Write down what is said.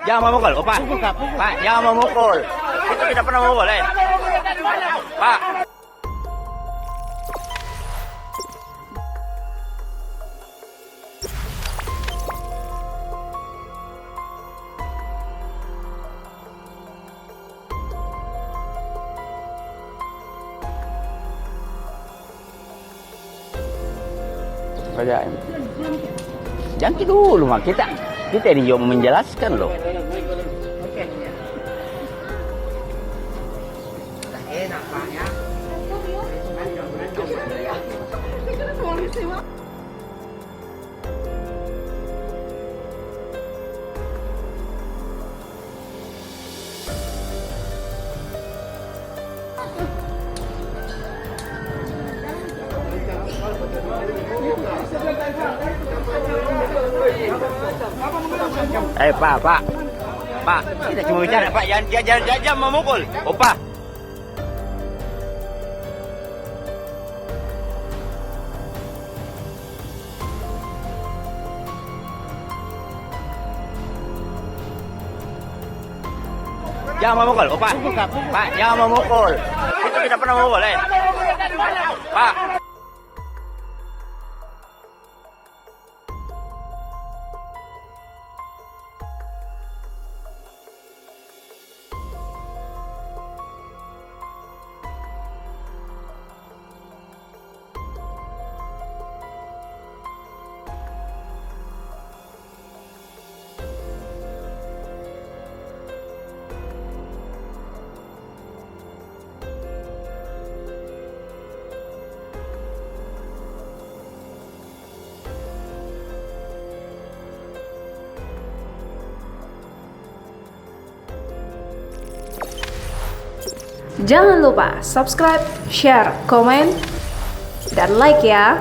Jangan memukul, oh, Pak. Pak, jangan memukul. Kita tidak pernah memukul, Pak. Jangan dulu, Mak. Kita ini juga menjelaskan loh. Enak Pak ya. Pak, kita cuma bicara, Pak, jangan memukul, oh, Pak. Jangan memukul, oh, Pak. Pak, jangan memukul. Kita tidak pernah memukul, Pak. Jangan lupa subscribe, share, komen, dan like ya.